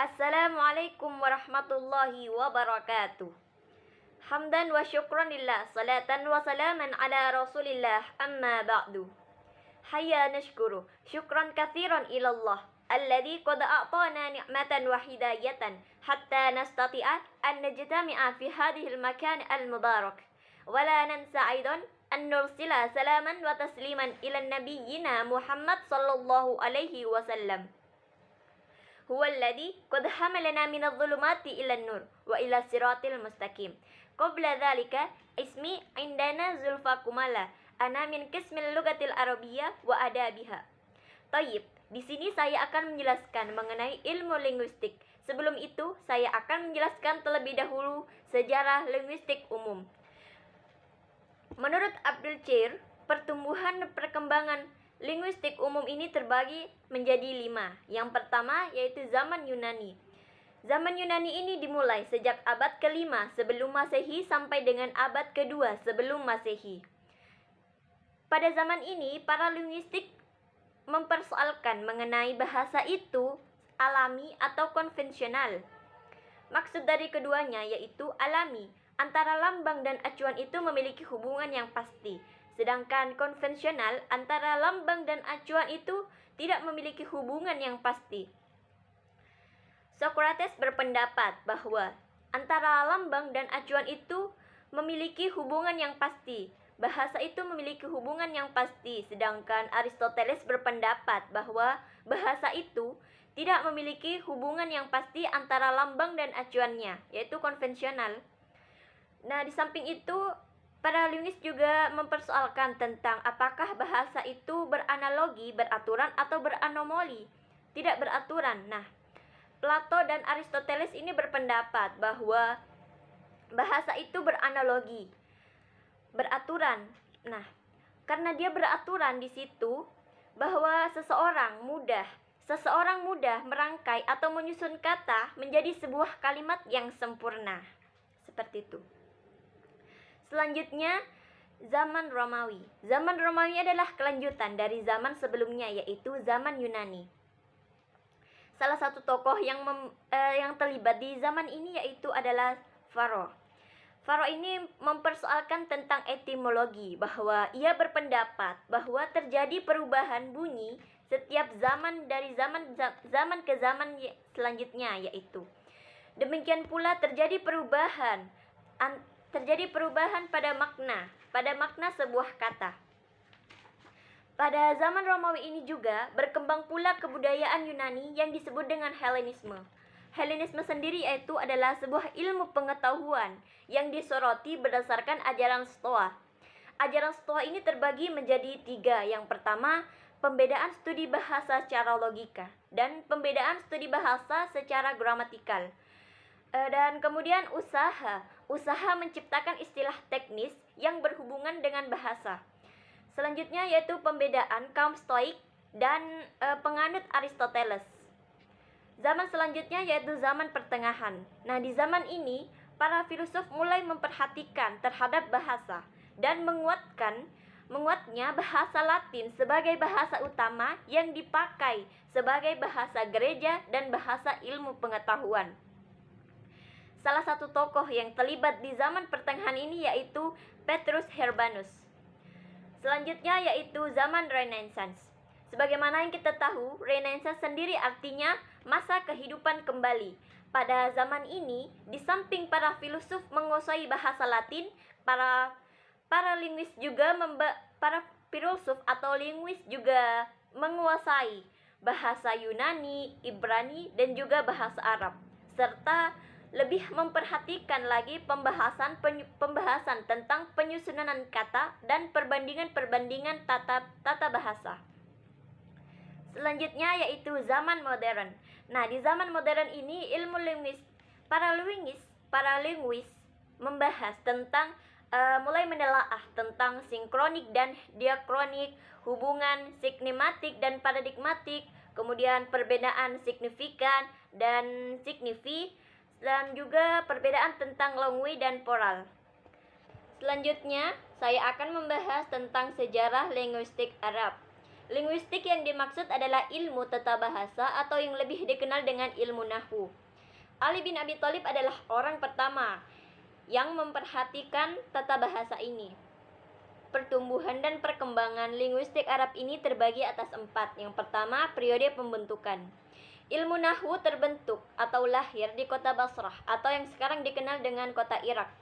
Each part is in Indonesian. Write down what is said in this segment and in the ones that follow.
Assalamualaikum warahmatullahi wabarakatuh. Hamdan wa syukran lillah, salatan wa salaman ala rasulillah, amma ba'du. Hayya nashkuru, syukran kathiran ilallah, alladhi qad a'tana ni'matan wa hidayatan, hatta nastati'a an najtami'a fi hadihil makan al-mubarak. Wala nansa aidan an nursila salaman wa tasliman ila nabiyyina Muhammad sallallahu alaihi wasallam. Huwa alladhi qad hamalana minadh dhulumati ila an-nur wa ila siratil mustaqim. Qabla dhalika ismi indana Zulfa Kumala. Ana min qismil lughatil arabiyyah wa adabiha. Tayyib, di sini saya akan menjelaskan mengenai ilmu linguistik. Sebelum itu, saya akan menjelaskan terlebih dahulu sejarah linguistik umum. Menurut Abdul Chair, pertumbuhan dan perkembangan linguistik umum ini terbagi menjadi 5. Yang pertama yaitu zaman Yunani. Zaman Yunani ini dimulai sejak abad ke-5 sebelum Masehi sampai dengan abad ke-2 sebelum Masehi. Pada zaman ini, para linguistik mempersoalkan mengenai bahasa itu alami atau konvensional. Maksud dari keduanya yaitu alami. Antara lambang dan acuan itu memiliki hubungan yang pasti. Sedangkan konvensional antara lambang dan acuan itu tidak memiliki hubungan yang pasti. Socrates berpendapat bahwa antara lambang dan acuan itu memiliki hubungan yang pasti. Bahasa itu memiliki hubungan yang pasti, sedangkan Aristoteles berpendapat bahwa bahasa itu tidak memiliki hubungan yang pasti antara lambang dan acuannya, yaitu konvensional. Nah, di samping itu, para linguis juga mempersoalkan tentang apakah bahasa itu beranalogi, beraturan, atau beranomali, tidak beraturan. Nah, Plato dan Aristoteles ini berpendapat bahwa bahasa itu beranalogi, beraturan. Nah, karena dia beraturan di situ bahwa seseorang mudah merangkai atau menyusun kata menjadi sebuah kalimat yang sempurna. Seperti itu. Selanjutnya, zaman Romawi. Zaman Romawi adalah kelanjutan dari zaman sebelumnya, yaitu zaman Yunani. Salah satu tokoh yang terlibat di zaman ini yaitu adalah Faro. Faro ini mempersoalkan tentang etimologi, bahwa ia berpendapat bahwa terjadi perubahan bunyi setiap zaman dari zaman ke zaman selanjutnya, yaitu demikian pula terjadi perubahan pada makna sebuah kata. Pada zaman Romawi ini juga berkembang pula kebudayaan Yunani yang disebut dengan Helenisme. Helenisme sendiri yaitu adalah sebuah ilmu pengetahuan yang disoroti berdasarkan ajaran Stoa. Ajaran Stoa ini terbagi menjadi 3. Yang pertama, pembedaan studi bahasa secara logika dan pembedaan studi bahasa secara gramatikal. Dan kemudian usaha menciptakan istilah teknis yang berhubungan dengan bahasa. Selanjutnya yaitu pembedaan kaum Stoik dan penganut Aristoteles. Zaman selanjutnya yaitu zaman pertengahan. Nah, di zaman ini para filsuf mulai memperhatikan terhadap bahasa dan menguatnya bahasa Latin sebagai bahasa utama yang dipakai sebagai bahasa gereja dan bahasa ilmu pengetahuan. Salah satu tokoh yang terlibat di zaman pertengahan ini yaitu Petrus Herbanus. Selanjutnya yaitu zaman Renaissance. Sebagaimana yang kita tahu, Renaissance sendiri artinya masa kehidupan kembali. Pada zaman ini, di samping para filsuf menguasai bahasa Latin, para linguis juga para filsuf atau linguis juga menguasai bahasa Yunani, Ibrani, dan juga bahasa Arab, serta lebih memperhatikan lagi pembahasan tentang penyusunan kata dan perbandingan tata bahasa. Selanjutnya yaitu zaman modern. Nah, di zaman modern ini para linguis membahas tentang mulai menelaah tentang sinkronik dan diakronik, hubungan signematik dan paradigmatik, kemudian perbedaan signifikan dan signifi, dan juga perbedaan tentang longui dan poral. Selanjutnya, saya akan membahas tentang sejarah linguistik Arab. Linguistik yang dimaksud adalah ilmu tata bahasa atau yang lebih dikenal dengan ilmu nahwu. Ali bin Abi Thalib adalah orang pertama yang memperhatikan tata bahasa ini. Pertumbuhan dan perkembangan linguistik Arab ini terbagi atas 4. Yang pertama, periode pembentukan. Ilmu nahwu terbentuk atau lahir di kota Basrah atau yang sekarang dikenal dengan kota Irak.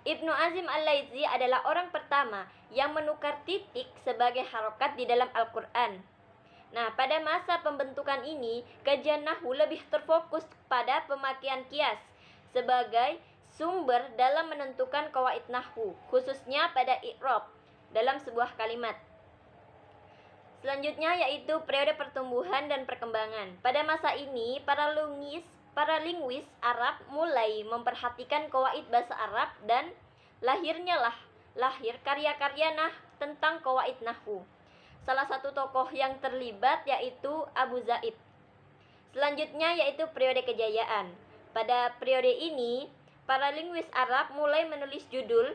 Ibnu Azim al-Laitzi adalah orang pertama yang menukar titik sebagai harokat di dalam Al-Quran. Nah, pada masa pembentukan ini, kajian nahwu lebih terfokus pada pemakaian kias sebagai sumber dalam menentukan qawaid nahwu, khususnya pada i'rab dalam sebuah kalimat. Selanjutnya yaitu periode pertumbuhan dan perkembangan. Pada masa ini, para linguis Arab mulai memperhatikan qawaid bahasa Arab dan lahir karya-karya tentang qawaid nahwu. Salah satu tokoh yang terlibat yaitu Abu Zaid. Selanjutnya yaitu periode kejayaan. Pada periode ini, para linguis Arab mulai menulis judul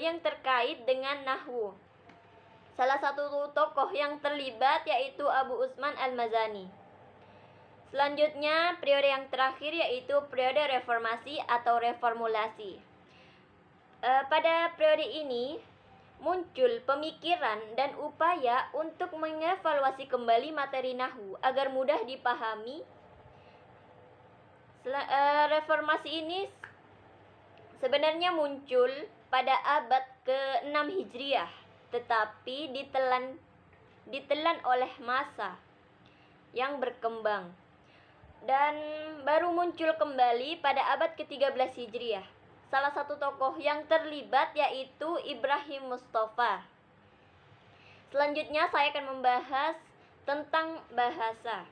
yang terkait dengan nahwu. Salah satu tokoh yang terlibat yaitu Abu Usman al-Mazani. Selanjutnya, periode yang terakhir yaitu periode reformasi atau reformulasi. Pada periode ini, muncul pemikiran dan upaya untuk mengevaluasi kembali materi nahwu agar mudah dipahami. Reformasi ini sebenarnya muncul pada abad ke-6 Hijriah, tetapi ditelan oleh masa yang berkembang dan baru muncul kembali pada abad ke-13 Hijriah. Salah satu tokoh yang terlibat yaitu Ibrahim Mustafa. Selanjutnya saya akan membahas tentang bahasa.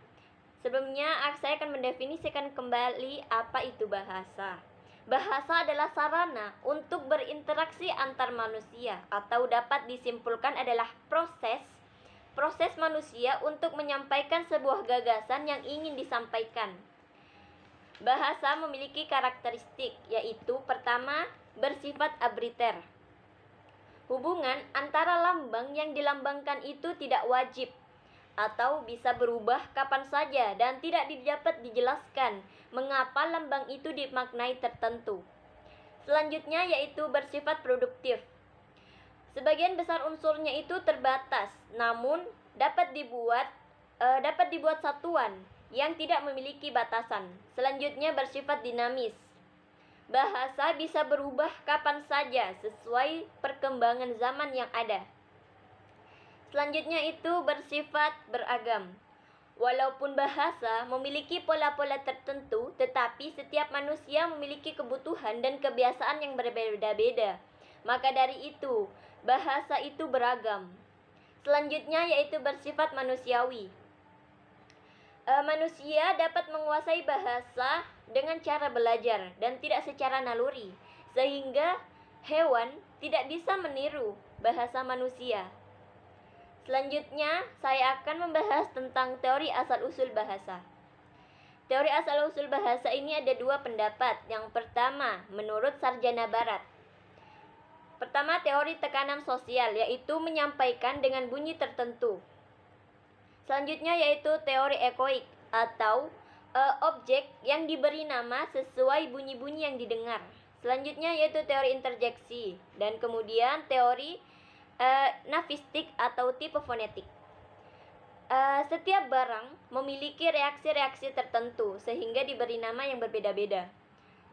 Sebelumnya saya akan mendefinisikan kembali apa itu bahasa. Bahasa adalah sarana untuk berinteraksi antar manusia atau dapat disimpulkan adalah proses manusia untuk menyampaikan sebuah gagasan yang ingin disampaikan. Bahasa memiliki karakteristik, yaitu pertama, bersifat arbitrter. Hubungan antara lambang yang dilambangkan itu tidak wajib atau bisa berubah kapan saja dan tidak dapat dijelaskan mengapa lambang itu dimaknai tertentu. Selanjutnya yaitu bersifat produktif. Sebagian besar unsurnya itu terbatas, namun dapat dibuat satuan yang tidak memiliki batasan. Selanjutnya bersifat dinamis. Bahasa bisa berubah kapan saja sesuai perkembangan zaman yang ada. Selanjutnya itu bersifat beragam. Walaupun bahasa memiliki pola-pola tertentu, tetapi setiap manusia memiliki kebutuhan dan kebiasaan yang berbeda-beda. Maka dari itu, bahasa itu beragam. Selanjutnya yaitu bersifat manusiawi. Manusia dapat menguasai bahasa dengan cara belajar dan tidak secara naluri, sehingga hewan tidak bisa meniru bahasa manusia. Selanjutnya, saya akan membahas tentang teori asal-usul bahasa. Teori asal-usul bahasa ini ada 2 pendapat. Yang pertama, menurut sarjana barat. Pertama, teori tekanan sosial, yaitu menyampaikan dengan bunyi tertentu. Selanjutnya yaitu teori ekoik atau objek yang diberi nama sesuai bunyi-bunyi yang didengar. Selanjutnya yaitu teori interjeksi dan kemudian teori nafistik atau tipe fonetik. Setiap barang memiliki reaksi-reaksi tertentu sehingga diberi nama yang berbeda-beda.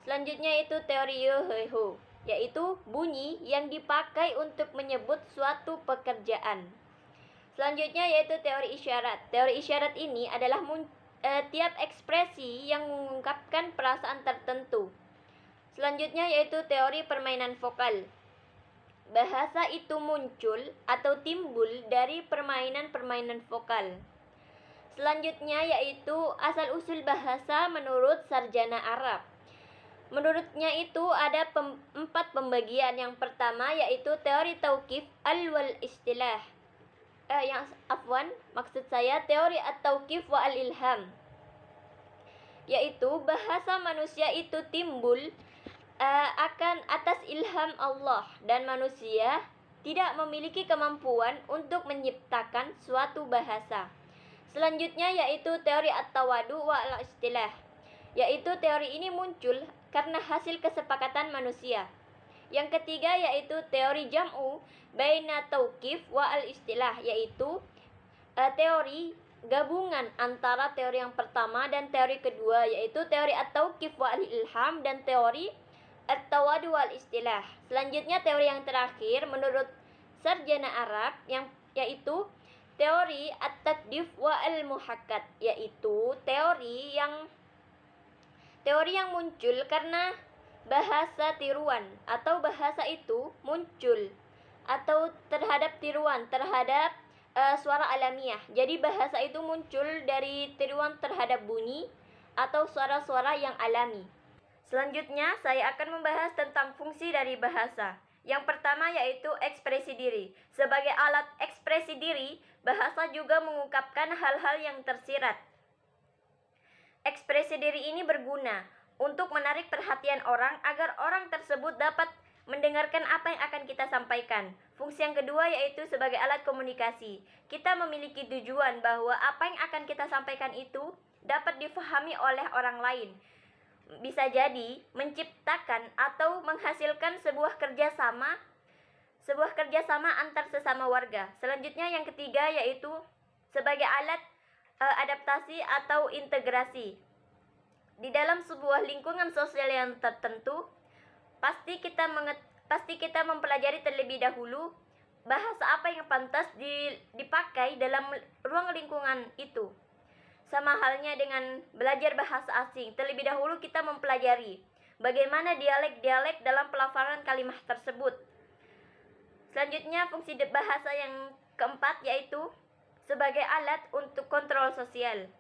Selanjutnya itu teori Yoheho, yaitu bunyi yang dipakai untuk menyebut suatu pekerjaan. Selanjutnya yaitu teori isyarat. Teori isyarat ini adalah tiap ekspresi yang mengungkapkan perasaan tertentu. Selanjutnya yaitu teori permainan vokal. Bahasa itu muncul atau timbul dari permainan-permainan vokal. Selanjutnya yaitu asal-usul bahasa menurut sarjana Arab. Menurutnya itu ada 4 pembagian. Yang pertama yaitu teori tauqif al-wal istilah. Maksud saya teori at-tauqif wa al-ilham, yaitu bahasa manusia itu timbul akan atas ilham Allah dan manusia tidak memiliki kemampuan untuk menciptakan suatu bahasa. Selanjutnya yaitu teori at-tawadu wal istilah, yaitu teori ini muncul karena hasil kesepakatan manusia. Yang ketiga yaitu teori jam'u baina tauqif wa al-istilah, yaitu teori gabungan antara teori yang pertama dan teori kedua, yaitu teori at-tauqif wa al-ilham dan teori at-tawadu wal istilah. Selanjutnya teori yang terakhir menurut sarjana Arab yaitu teori at-takdif wa al-muhakkat, yaitu teori yang muncul karena bahasa tiruan atau bahasa itu muncul atau terhadap tiruan terhadap suara alamiah. Jadi bahasa itu muncul dari tiruan terhadap bunyi atau suara-suara yang alami. Selanjutnya saya akan membahas tentang fungsi dari bahasa. Yang pertama yaitu ekspresi diri. Sebagai alat ekspresi diri, bahasa juga mengungkapkan hal-hal yang tersirat. Ekspresi diri ini berguna untuk menarik perhatian orang agar orang tersebut dapat mendengarkan apa yang akan kita sampaikan. Fungsi yang kedua yaitu sebagai alat komunikasi. Kita memiliki tujuan bahwa apa yang akan kita sampaikan itu dapat difahami oleh orang lain. Bisa jadi menciptakan atau menghasilkan sebuah kerjasama antar sesama warga. Selanjutnya yang ketiga yaitu sebagai alat adaptasi atau integrasi. Di dalam sebuah lingkungan sosial yang tertentu, pasti kita mempelajari terlebih dahulu bahasa apa yang pantas dipakai dalam ruang lingkungan itu. Sama halnya dengan belajar bahasa asing, terlebih dahulu kita mempelajari bagaimana dialek-dialek dalam pelafalan kalimat tersebut. Selanjutnya fungsi bahasa yang keempat yaitu sebagai alat untuk kontrol sosial.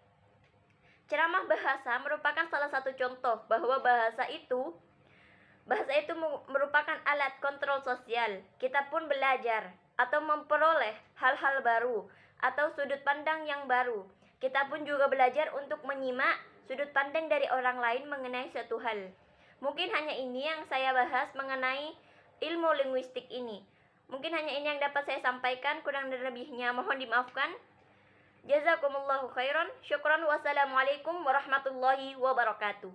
Ceramah bahasa merupakan salah satu contoh bahwa bahasa itu merupakan alat kontrol sosial. Kita pun belajar atau memperoleh hal-hal baru atau sudut pandang yang baru. Kita pun juga belajar untuk menyimak sudut pandang dari orang lain mengenai suatu hal. Mungkin hanya ini yang saya bahas mengenai ilmu linguistik ini. Mungkin hanya ini yang dapat saya sampaikan, kurang dan lebihnya mohon dimaafkan. Jazakumullahu khairan. Syukran. Wassalamualaikum warahmatullahi wabarakatuh.